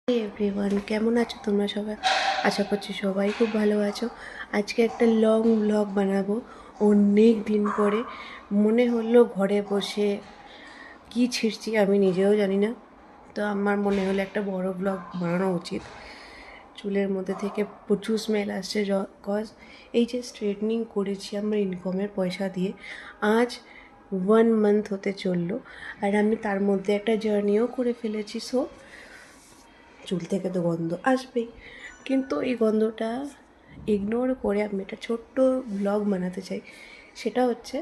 Everyone, কেমন আছো তোমরা সবাই? আশা করছি সবাই খুব ভালো আছো। আজকে একটা লং ব্লগ বানাবো। অনেক দিন পরে মনে হলো ঘরে বসে কি ছিঁড়ছি আমি নিজেও জানি না, তো আমার মনে হলো একটা বড় ব্লগ বানানো উচিত। চুলের মধ্যে থেকে প্রচুর স্মেল আসছে, কজ এই যে স্ট্রেটনিং করেছি আমার ইনকামের পয়সা দিয়ে, আজ 1 মান্থ হতে চললো। আর আমি তার মধ্যে একটা জার্নিও করে ফেলেছি। সো চুল থেকে তো গন্ধ আসবেই, কিন্তু এই গন্ধটা ইগনোর করে আমি একটা ছোট্ট ব্লগ বানাতে চাই। সেটা হচ্ছে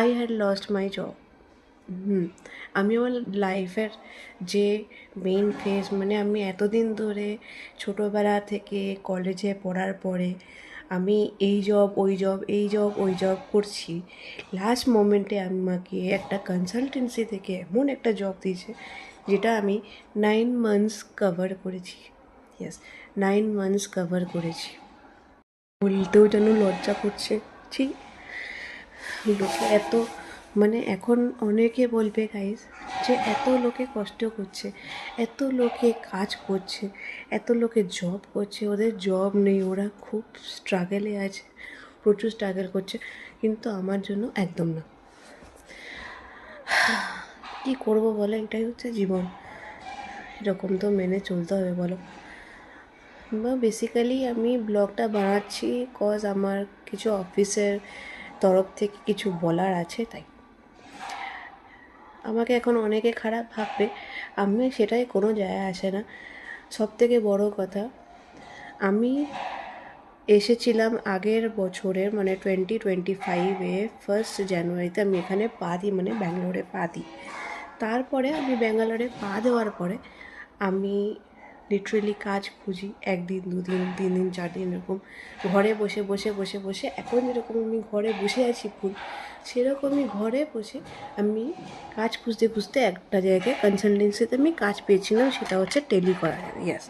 I had lost my job. আমি আমার লাইফের যে মেইন ফেজ, মানে আমি এতদিন ধরে ছোটোবেলা থেকে কলেজে পড়ার পরে আমি এই জব ওই জব এই জব ওই জব করছি। লাস্ট মোমেন্টে আমাকে একটা কনসালটেন্সি থেকে এমন একটা জব দিয়েছে যেটা আমি 9 মান্থস কভার করেছি। ইয়েস, 9 মান্থস কভার করেছি। বলতেও যেন লজ্জা করছে। ঠিক, লোকে এত, মানে এখন অনেকে বলবে গাইস যে এত লোকে কষ্ট করছে, এত লোকে কাজ করছে, এত লোকে জব করছে, ওদের জব নেই, ওরা খুব স্ট্রাগলে আছে, প্রচুর স্ট্রাগল করছে, কিন্তু আমার জন্য একদম না। কি করব বলো, এটাই হচ্ছে জীবন, এরকম তো মেনে চলতে হবে বলো। বা বেসিক্যালি আমি ব্লগটা বানাচ্ছি কজ আমার কিছু অফিসের তরফ থেকে কিছু বলার আছে, তাই আমাকে এখন অনেকে খারাপ ভাববে, আমি সেটাই কোনো যায় আসে না। সবথেকে বড় কথা, আমি এসেছিলাম আগের বছরের মানে 2025-এ 1 জানুয়ারিতে আমি এখানে পা দিই, মানে ব্যাঙ্গালোরে পা দিই। তারপরে আমি ব্যাঙ্গালোরে পা দেওয়ার পরে আমি লিটারেলি কাজ খুঁজি, 1 দিন 2 দিন 3 দিন 4 দিন এরকম ঘরে বসে বসে বসে বসে, এখন যেরকম আমি ঘরে বসে আছি ফুল, সেরকমই ঘরে বসে আমি কাজ খুঁজতে খুঁজতে একটা জায়গায় কনসালটেন্সিতে আমি কাজ পেয়েছিলাম, সেটা হচ্ছে টেলিকলার। ইয়াস,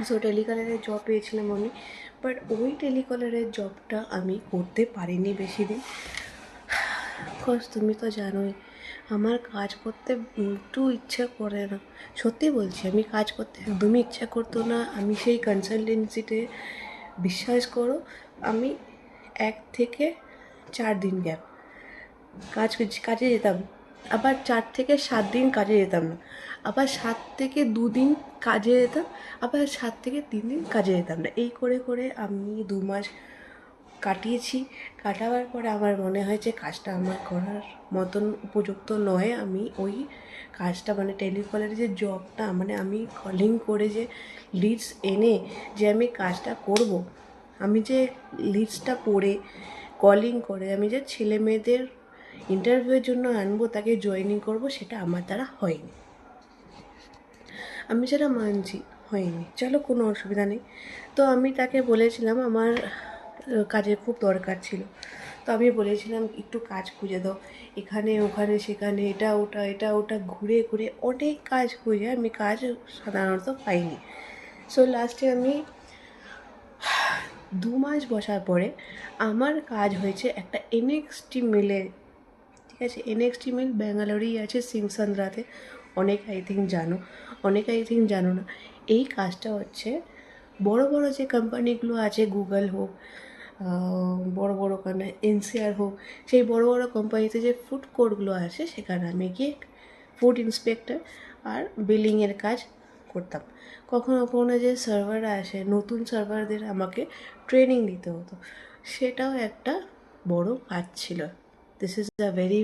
সো টেলিকলারের জব পেয়েছিলাম আমি, বাট ওই টেলিকলারের জবটা আমি করতে পারিনি বেশি দিন। কজ তুমি তো জানোই আমার কাজ করতে একটু ইচ্ছা করে না। সত্যি বলছি, আমি কাজ করতে একদমই ইচ্ছা করতো না। আমি সেই কনসালটেন্সিতে, বিশ্বাস করো, আমি 1 থেকে 4 দিন গ্যাপ কাজে যেতাম, আবার 4 থেকে 7 দিন কাজে যেতাম না, আবার 7 থেকে 2 দিন কাজে যেতাম, আবার 7 থেকে 3 দিন কাজে যেতাম না। এই করে করে আমি 2 মাস কাটিয়েছি। কাটাবার পরে আমার মনে হয় যে কাজটা আমার করার মতন উপযুক্ত নয়। আমি ওই কাজটা, মানে টেলিকলারের যে জবটা, মানে আমি কলিং করে যে লিডস এনে যে আমি কাজটা করব, আমি যে লিস্টটা পড়ে কলিং করে আমি যে ছেলে মেয়েদের ইন্টারভিউয়ের জন্য আনবো, তাকে জয়েনিং করব, সেটা আমার দ্বারা হয়নি। আমি সেটা মানছি, হয়নি, চলো কোনো অসুবিধা নেই। তো আমি তাকে বলেছিলাম আমার কাজের খুব দরকার ছিল, তো আমি বলেছিলাম একটু কাজ খুঁজে দাও, এখানে ওখানে সেখানে এটা ওটা ঘুরে ঘুরে অনেক কাজ খুঁজে আমি কাজ সাধারণত পাইনি। সো লাস্টে আমি 2 মাস বসার পরে আমার কাজ হয়েছে একটা এনএক্সটি মিলে। ঠিক আছে, এনএক্সটি মিল ব্যাঙ্গালোরেই আছে, সিমসান্দ্রাতে। অনেক আই থিঙ্ক জানো, অনেক আই থিঙ্ক জানো না। এই কাজটা হচ্ছে বড় বড় যে কোম্পানিগুলো আছে, গুগল হোক, বড় বড় কারণে এনসিআর হোক, সেই বড় বড় কোম্পানিতে যে ফুড কোর্টগুলো আছে, সেখানে আমি গিয়ে ফুড ইন্সপেক্টর আর বিলিংয়ের কাজ করতাম। কখনো কখনো যে সার্ভার আসে, নতুন সার্ভারদের আমাকে ট্রেনিং দিতে হতো, সেটাও একটা বড় কাজ ছিল। This is a very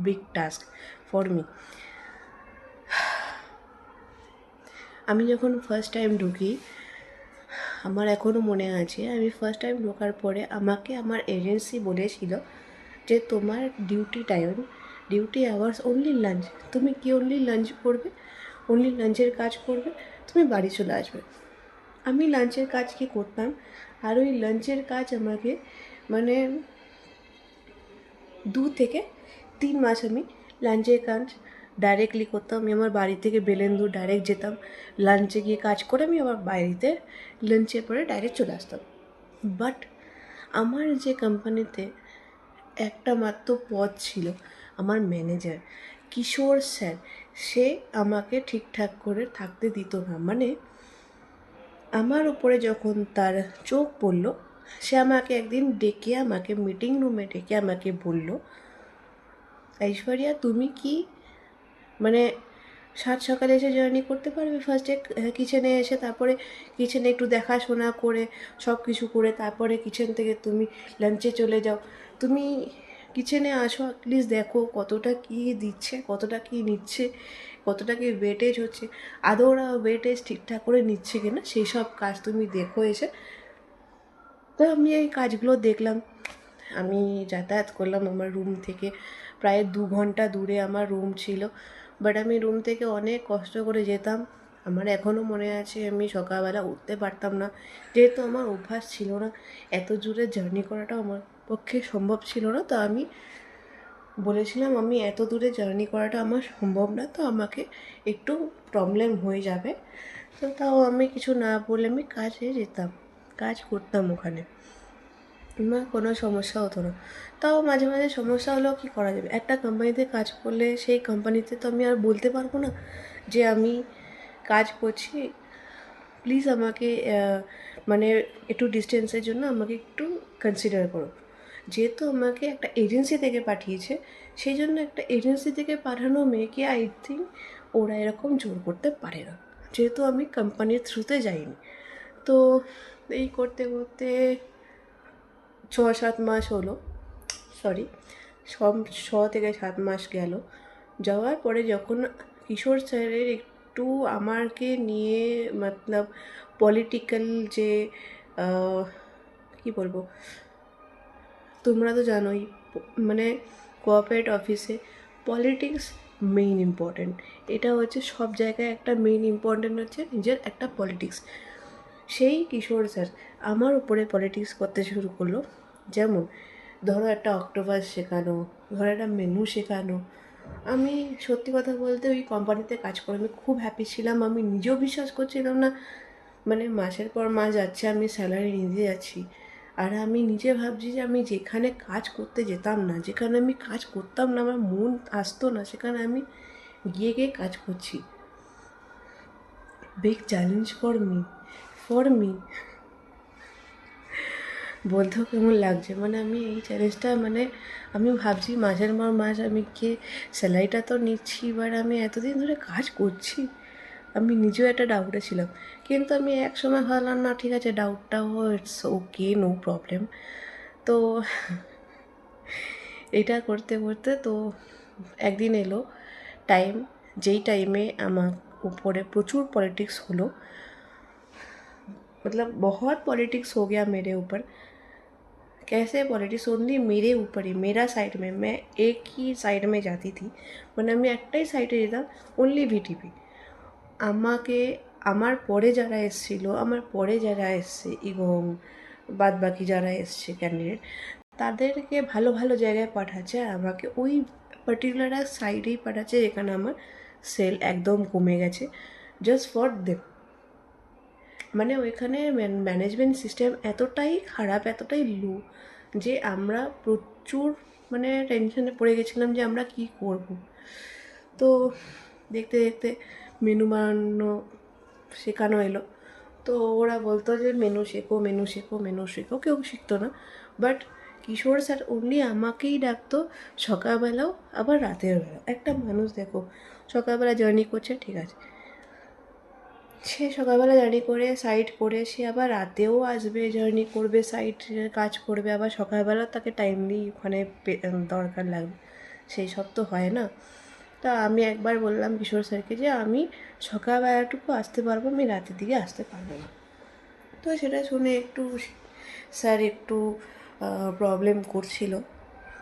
big task for me. আমি যখন ফার্স্ট টাইম ঢুকি, আমার এখনও মনে আছে, আমি ফার্স্ট টাইম ঢোকার পরে আমাকে আমার এজেন্সি বলেছিল যে তোমার ডিউটি আওয়ার্স অনলি লাঞ্চ, তুমি কি অনলি লাঞ্চ করবে, অনলি লাঞ্চের কাজ করবে, তুমি বাড়ি চলে আসবে। আমি লাঞ্চের কাজ কি করতাম, আর ওই লাঞ্চের কাজ আমাকে, মানে 2 থেকে 3 মাস আমি লাঞ্চের কাজ ডাইরেক্টলি করতাম। আমি আমার বাড়ি থেকে বেলেন্দু ডাইরেক্ট যেতাম, লাঞ্চে গিয়ে কাজ করে আমি আবার বাড়িতে লাঞ্চের পরে ডাইরেক্ট চলে আসতাম। বাট আমার যে কোম্পানিতে একটা মাত্র পদ ছিল, আমার ম্যানেজার কিশোর স্যার, সে আমাকে ঠিকঠাক করে থাকতে দিত না। মানে আমার উপরে যখন তার চোখ পড়ল, সে আমাকে একদিন ডেকে আমাকে মিটিং রুমে ডেকে আমাকে বলল, ঐশ্বরিয়া তুমি কি মানে সাত সকালে এসে জার্নি করতে পারবে? ফার্স্টে কিচেনে এসে, তারপরে কিচেনে একটু দেখাশোনা করে সব কিছু করে তারপরে কিচেন থেকে তুমি লাঞ্চে চলে যাও। তুমি কিচেনে আসো, প্লিজ দেখো কতটা কী দিচ্ছে, কতটা কী নিচ্ছে, কতটা কি ওয়েটেজ হচ্ছে, আদৌ ওরা ওয়েটেজ ঠিকঠাক করে নিচ্ছে কিনা সেই সব কাজ তুমি দেখো এসে। তো আমি এই কাজগুলো দেখলাম। আমি যাতায়াত করলাম আমার রুম থেকে, প্রায় 2 ঘন্টা দূরে আমার রুম ছিল, বাট আমি রুম থেকে অনেক কষ্ট করে যেতাম। আমার এখনও মনে আছে আমি সকালবেলা উঠতে পারতাম না, যেহেতু আমার অভ্যাস ছিল না, এত দূরে জার্নি করাটাও আমার পক্ষে সম্ভব ছিল না। তো আমি বলেছিলাম আমি এত দূরে জার্নি করাটা আমার সম্ভব না, তো আমাকে একটু প্রবলেম হয়ে যাবে। তো তাও আমি কিছু না বলে আমি কাজে যেতাম, কাজ করতাম ওখানে, আমার কোনো সমস্যা হতো না। তাও মাঝে মাঝে সমস্যা হলেও কী করা যাবে, একটা কোম্পানিতে কাজ করলে সেই কোম্পানিতে তো আমি আর বলতে পারবো না যে আমি কাজ করছি, প্লিজ আমাকে মানে একটু ডিস্টেন্সের জন্য আমাকে একটু কনসিডার করো। যেহেতু আমাকে একটা এজেন্সি থেকে পাঠিয়েছে, সেই জন্য একটা এজেন্সি থেকে পাঠানো মেয়েকে আই থিঙ্ক ওরা এরকম জোর করতে পারে না, যেহেতু আমি কোম্পানির থ্রুতে যাইনি। তো এই করতে করতে 6-7 মাস হলো, সরি, 6 থেকে 7 মাস গেল। যাওয়ার পরে যখন কিশোর স্যারের একটু আমাকে নিয়ে মতলব পলিটিক্যাল যে কি বলবো, তোমরা তো জানোই মানে কোঅপারেট অফিসে পলিটিক্স মেইন ইম্পর্ট্যান্ট। এটা হচ্ছে সব জায়গায় একটা মেইন ইম্পর্ট্যান্ট হচ্ছে নিজের একটা পলিটিক্স। সেই কিশোর স্যার আমার উপরে পলিটিক্স করতে শুরু করলো। যেমন ধরো একটা অক্টোপাস শেখানো, ধরো একটা মেনু শেখানো। আমি সত্যি কথা বলতে ওই কোম্পানিতে কাজ করে আমি খুব হ্যাপি ছিলাম। আমি নিজেও বিশ্বাস করছিলাম না, মানে মাসের পর মাস যাচ্ছে, আমি স্যালারি নিতে যাচ্ছি, আর আমি নিজে ভাবছি যে আমি যেখানে কাজ করতে যেতাম না, যেখানে আমি কাজ করতাম না, আমার মন আসতো না, সেখানে আমি গিয়ে গিয়ে কাজ করছি। বিগ চ্যালেঞ্জ ফর মি বলতেও কেমন লাগছে, মানে আমি এই চ্যালেঞ্জটা মানে আমি ভাবছি মাসের পর মাস আমি গিয়ে স্যালারিটা তো নিচ্ছি, বাট আমি এতদিন ধরে কাজ করছি। আমি নিজেও একটা ডাউটে ছিলাম, কিন্তু আমি এক সময় ভাবলাম না ঠিক আছে, ডাউটটাও ইটস ওকে, নো প্রবলেম। তো এটা করতে করতে তো একদিন এলো টাইম, যেই टाइमे আমার উপরে প্রচুর पॉलिटिक्स হলো, मतलब बहुत पॉलिटिक्स हो गया मेरे ऊपर। कैसे पॉलिटिक्स ओनली मेरे ऊपर ही, मेरा साइड में, मैं एक ही साइड में जाती थी, মানে আমি একটাই সাইডে যেতাম, অনলি ভিটিপি। আমাকে আমার পরে যারা এসেছিলো, আমার পরে যারা এসছে এবং বাদ বাকি যারা এসছে ক্যান্ডিডেট, তাদেরকে ভালো ভালো জায়গায় পাঠাচ্ছে, আর আমাকে ওই পার্টিকুলার সাইডেই পাঠাচ্ছে যেখানে আমার সেল একদম কমে গেছে, জাস্ট ফর দেম। মানে ওইখানে ম্যানেজমেন্ট সিস্টেম এতটাই খারাপ, এতটাই লো, যে আমরা প্রচুর মানে টেনশনে পড়ে গেছিলাম যে আমরা কি করব। তো দেখতে দেখতে মেনু বানানো শেখানো এলো। তো ওরা বলতো যে মেনু শেখো, মেনু শেখো, মেনু শেখো, কেউ শিখতো না। বাট কিশোর স্যার অনলি আমাকেই ডাকতো, সকালবেলাও আবার রাতের বেলাও। একটা মানুষ দেখো সকালবেলা জার্নি করছে, ঠিক আছে, সে সকালবেলা জার্নি করে সাইড করে সে আবার রাতেও আসবে, জার্নি করবে, সাইড কাজ করবে, আবার সকালবেলা তাকে টাইমলি ওখানে দরকার লাগবে, সেই সব তো হয় না। তা আমি একবার বললাম কিশোর স্যারকে যে আমি সকালবেলাটুকু আসতে পারবো, আমি রাতের দিকে আসতে পারবো না। তো সেটা শুনে একটু স্যার একটু প্রবলেম করছিল।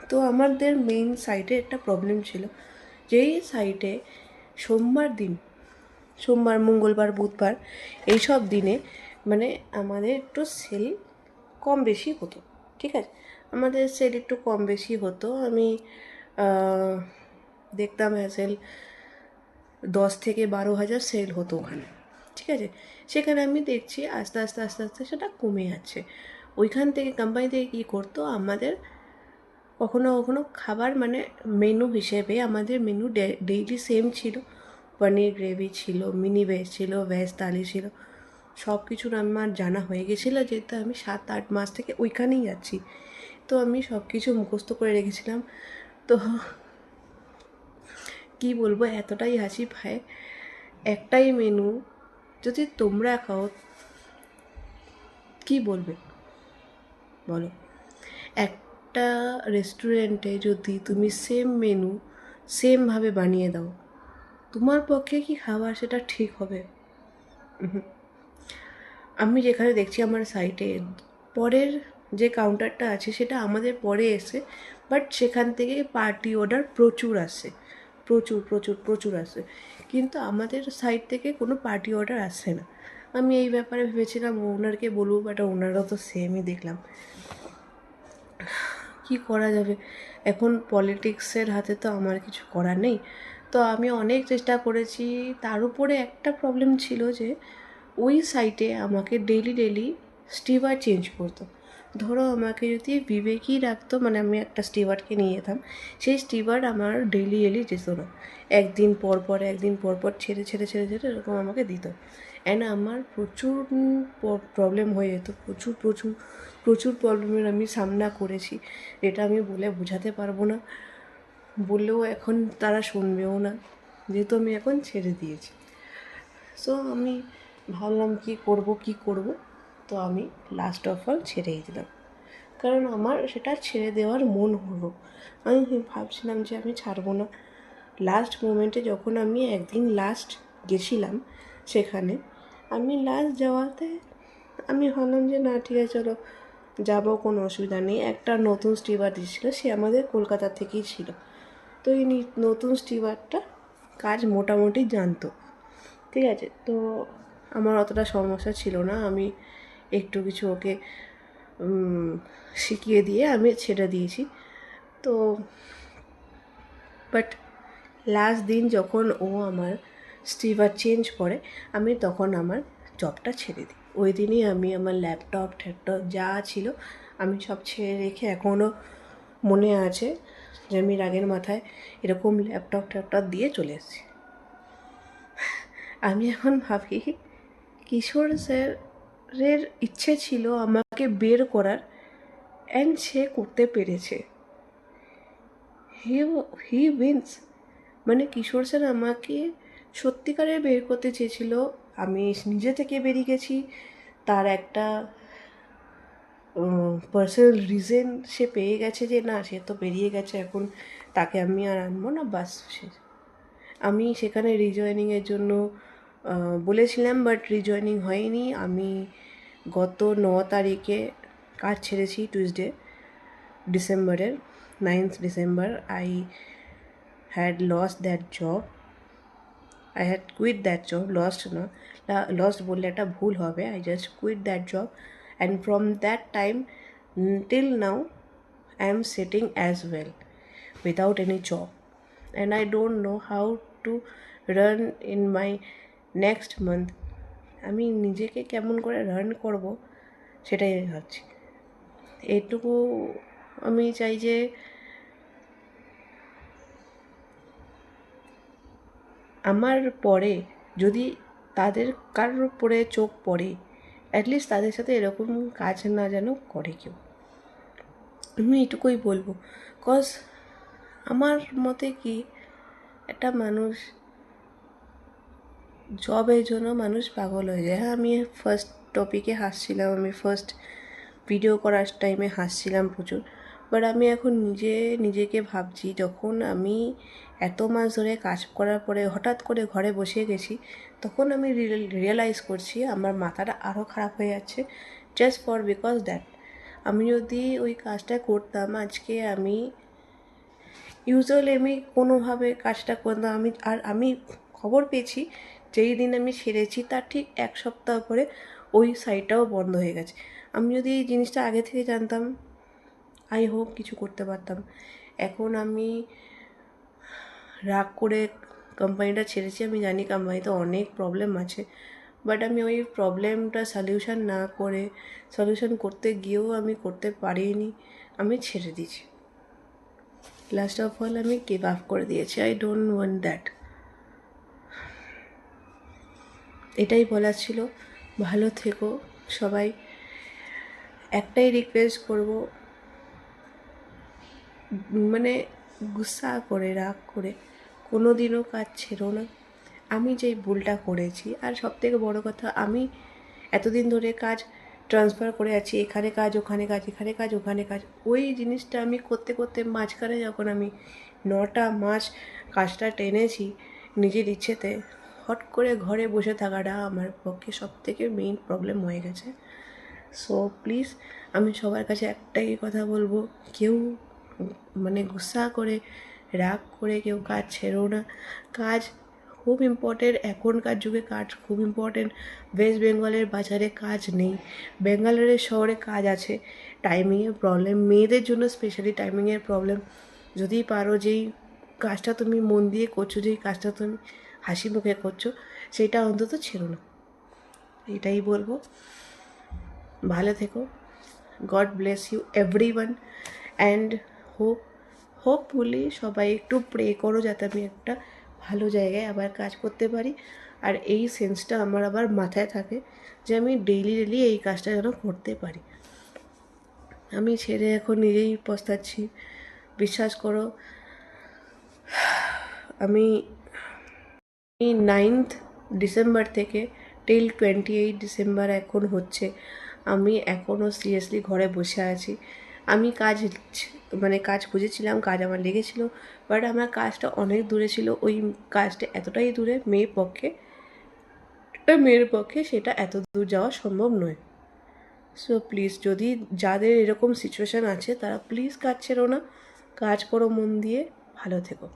তো আমাদের মেইন সাইটে একটা প্রবলেম ছিল, যেই সাইটে সোমবার দিন, সোমবার মঙ্গলবার বুধবার এইসব দিনে মানে আমাদের একটু সেল কম বেশি হতো, ঠিক আছে, আমাদের সেল একটু কম বেশি হতো। আমি দেখতাম সেল 10 থেকে 12 হাজার সেল হতো ওখানে, ঠিক আছে। সেখানে আমি দেখছি আস্তে আস্তে আস্তে আস্তে সেটা কমে যাচ্ছে। ওইখান থেকে কোম্পানি থেকে কী করতো, আমাদের কখনো কখনো খাবার মানে মেনু হিসেবে আমাদের মেনু ডেইলি সেম ছিল, পনির গ্রেভি ছিল, মিনি ভেজ ছিল, ভেজ থালি ছিল, সব কিছু আমার জানা হয়ে গেছিলো, যেহেতু আমি 7-8 মাস থেকে ওইখানেই যাচ্ছি। তো আমি সব কিছু মুখস্থ করে রেখেছিলাম। তো কি বলবো, এতটাই হাসি পায়। একটাই মেনু, যদি তোমরা খাও কি বলবে বলো? একটা রেস্টুরেন্টে যদি তুমি সেম মেনু সেমভাবে বানিয়ে দাও, তোমার পক্ষে কি খাবার সেটা ঠিক হবে? আমি যেখানে দেখছি আমার সাইটে পরের যে কাউন্টারটা আছে সেটা আমাদের পরে এসে, বাট সেখান থেকে পার্টি অর্ডার প্রচুর আসে, প্রচুর প্রচুর প্রচুর আসে, কিন্তু আমাদের সাইড থেকে কোনো পার্টি অর্ডার আসে না। আমি এই ব্যাপারে ভেবেছিলাম ওনারকে বলবো, বাট ওনারাও তো সেমই দেখলাম। কি করা যাবে এখন? পলিটিক্সের হাতে তো আমার কিছু করার নেই। তো আমি অনেক চেষ্টা করেছি। তার উপরে একটা প্রবলেম ছিল যে ওই সাইটে আমাকে ডেলি স্টিভার চেঞ্জ করতো। ধরো আমাকে যদি বিবেকই রাখতো, মানে আমি একটা স্টিভারকে নিয়ে যেতাম, সেই স্টিভার আমার ডেলি যেত না, একদিন পর পর ছেড়ে এরকম আমাকে দিত। অ্যান্ড আমার প্রচুর প্রবলেম হয়ে যেত, প্রচুর প্রবলেমের আমি সামনা করেছি, এটা আমি বলে বোঝাতে পারবো না। বললেও এখন তারা শুনবেও না, যেহেতু আমি এখন ছেড়ে দিয়েছি। সো আমি ভাবলাম কি করব, তো আমি লাস্ট অফ অল ছেড়েই দিলাম, কারণ আমার সেটা ছেড়ে দেওয়ার মন হলো। আমি ভাবছিলাম যে আমি ছাড়বো না। লাস্ট মোমেন্টে যখন আমি একদিন লাস্ট গেছিলাম সেখানে, আমি লাস্ট যাওয়াতে আমি ভাবলাম যে না ঠিক আছে চলো যাবো, কোনো অসুবিধা নেই। একটা নতুন স্টিভার দিয়েছিল, সে আমাদের কলকাতা থেকেই ছিল। তো এই নতুন স্টিভারটা কাজ মোটামুটি জানতো, ঠিক আছে। তো আমার অতটা সমস্যা ছিল না, আমি একটু কিছু ওকে শিখিয়ে দিয়ে আমি ছেড়ে দিয়েছি। তো বাট লাস্ট দিন যখন ও আমার স্টিভার চেঞ্জ করে, আমি তখন আমার জবটা ছেড়ে দিই। ওই দিনই আমি আমার ল্যাপটপ ট্যাপটপ যা ছিল আমি সব ছেড়ে রেখে, এখনও মনে আছে যে আমি রাগের মাথায় এরকম ল্যাপটপ ট্যাপটপ দিয়ে চলে এসেছি। আমি এখন ভাবি কিশোর স্যারের ইচ্ছে ছিল আমাকে বের করার, অ্যান্ড সে করতে পেরেছে। হি উইন্স। মানে কিশোর স্যার আমাকে সত্যিকারের বের করতে চেয়েছিল, আমি নিজে থেকে বেরিয়ে গেছি। তার একটা পার্সোনাল রিজন সে পেয়ে গেছে যে না, সে তো বেরিয়ে গেছে, এখন তাকে আমি আর আনবো না, বাস শেষ। আমি সেখানে রিজয়েনিংয়ের জন্য বলেছিলাম, বাট রিজয়েনিং হয়নি। আমি গত 9 তারিখে কাজ ছেড়েছি, টিউসডে, ডিসেম্বরের 9th December. I had lost that job. I had quit that job. Lost বললে একটা ভুল হবে. I just quit that job, and from that time till now I am sitting as well without any job, and I don't know how to run in my next month. আমি নিজেকে কেমন করে run করব সেটাই আমি ভাবছি। এইটুকু আমি চাই যে আমার পরে যদি তাদের কারোর উপরে চোখ পড়ে, অ্যাটলিস্ট তাদের সাথে এরকম কাজ না যেন করে কেউ। আমি এটুকুই বলবো। কজ আমার মতে কি, একটা মানুষ জবের জন্য মানুষ পাগল হয়ে যায়। হ্যাঁ, আমি ফার্স্ট টপিকে হাসছিলাম, আমি ফার্স্ট ভিডিও করার টাইমে হাসছিলাম প্রচুর, বাট আমি এখন নিজেকে ভাবছি, যখন আমি এত মাস ধরে কাজ করার পরে হঠাৎ করে ঘরে বসে গেছি, তখন আমি রিয়েলাইজ করছি আমার মাথাটা আরও খারাপ হয়ে যাচ্ছে, জাস্ট ফর বিকজ দ্যাট আমি যদি ওই কাজটা করতাম আজকে, আমি ইউজুয়ালি আমি কোনোভাবে কাজটা করতাম। আমি খবর পেয়েছি যেই দিন আমি ছেড়েছি তার ঠিক 1 সপ্তাহ পরে ওই সাইটটাও বন্ধ হয়ে গেছে। আমি যদি এই জিনিসটা আগে থেকে জানতাম, আই হোপ কিছু করতে পারতাম। এখন আমি রাগ করে কোম্পানিটা ছেড়েছি, আমি জানি কোম্পানিতে অনেক প্রবলেম আছে, বাট আমি ওই প্রবলেমটা সলিউশন করতে গিয়েও আমি করতে পারিনি, আমি ছেড়ে দিয়েছি। লাস্ট অফ অল আমি গিভ আপ করে দিয়েছি। I don't want that. এটাই বলার ছিল। ভালো থেকো সবাই। একটাই রিকোয়েস্ট করব, মানে গুসা করে রাগ করে কোনো দিনও কাজ ছেড়ো না। আমি যেই ভুলটা করেছি, আর সবথেকে বড় কথা, আমি এতদিন ধরে কাজ ট্রান্সফার করে আছি, এখানে কাজ ওখানে কাজ, এখানে কাজ ওখানে কাজ। ওই জিনিসটা আমি করতে করতে মাঝখানে যখন আমি 9টা মাস কাজটা টেনেছি নিজের ইচ্ছেতে, হট করে ঘরে বসে থাকাটা আমার পক্ষে সবথেকে মেইন প্রবলেম হয়ে গেছে। সো প্লিজ, আমি সবার কাছে একটাই কথা বলবো, কেউ মানে গুসা করে রাগ করে কেউ কাজ ছেড়ো না। কাজ খুব ইম্পর্টেন্ট, এখনকার যুগে কাজ খুব ইম্পর্টেন্ট। ওয়েস্ট বেঙ্গলের বাজারে কাজ নেই, ব্যাঙ্গালোরের শহরে কাজ আছে। টাইমিংয়ের প্রবলেম, মেয়েদের জন্য স্পেশালি টাইমিংয়ের প্রবলেম। যদি পারো যেই কাজটা তুমি মন দিয়ে করছো, যেই কাজটা তুমি হাসি মুখে করছো, সেটা অন্তত ছেড়ো না। এটাই বলবো। ভালো থেকো। God bless you everyone. And hopefully সবাই একটু প্রে করো যাতে আমি একটা ভালো জায়গায় আবার কাজ করতে পারি, আর এই সেন্সটা আমার আবার মাথায় থাকে যে আমি ডেইলি এই কাজটা যেন করতে পারি। আমি ছেড়ে এখন নিজেই পস্তাচ্ছি। বিশ্বাস করো, আমি 9th ডিসেম্বর থেকে টিল 28 ডিসেম্বর এখন হচ্ছে, আমি এখনও সিরিয়াসলি ঘরে বসে আছি। আমি কাজ খুঁজেছিলাম, কাজ আমার লেগেছিল, বাট আমার কাজটা অনেক দূরে ছিল। ওই কাজটা এতটাই দূরে, মেয়ের পক্ষে সেটা এত দূর যাওয়া সম্ভব নয়। সো প্লিজ, যদি যাদের এরকম সিচুয়েশান আছে তারা প্লিজ কাজ ছেড়ো না, কাজ করো মন দিয়ে। ভালো থেকো।